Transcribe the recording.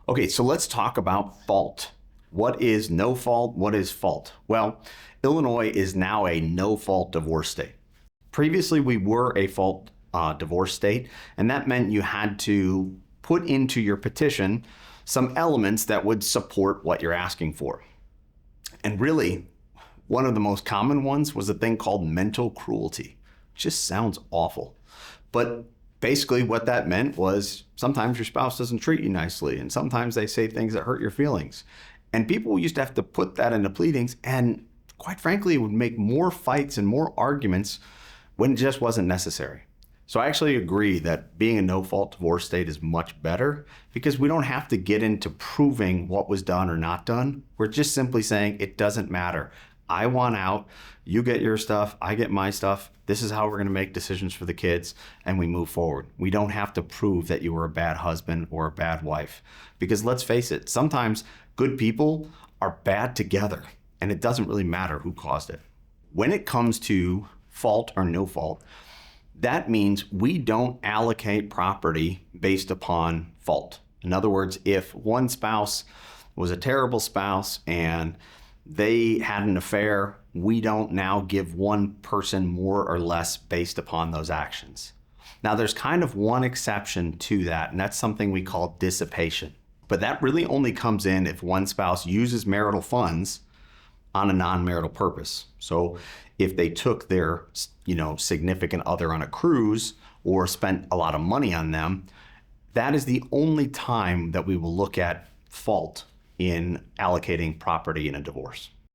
Okay, so let's talk about fault. What is no fault? What is fault? Well, Illinois is now a no fault divorce state. Previously, we were a fault divorce state, and that meant you had to put into your petition some elements that would support what you're asking for. And really, one of the most common ones was a thing called mental cruelty. Just sounds awful. But basically what that meant was sometimes your spouse doesn't treat you nicely, and sometimes they say things that hurt your feelings. And people used to have to put that into pleadings, and quite frankly, it would make more fights and more arguments when it just wasn't necessary. So I actually agree that being a no-fault divorce state is much better because we don't have to get into proving what was done or not done. We're just simply saying it doesn't matter. I want out, you get your stuff, I get my stuff. This is how we're going to make decisions for the kids, and we move forward. We don't have to prove that you were a bad husband or a bad wife. Because let's face it, sometimes good people are bad together, and it doesn't really matter who caused it. When it comes to fault or no fault, that means we don't allocate property based upon fault. In other words, if one spouse was a terrible spouse and they had an affair, we don't now give one person more or less based upon those actions. Now, there's kind of one exception to that, and that's something we call dissipation. But that really only comes in if one spouse uses marital funds on a non-marital purpose. So if they took their, significant other on a cruise or spent a lot of money on them, that is the only time that we will look at fault in allocating property in a divorce.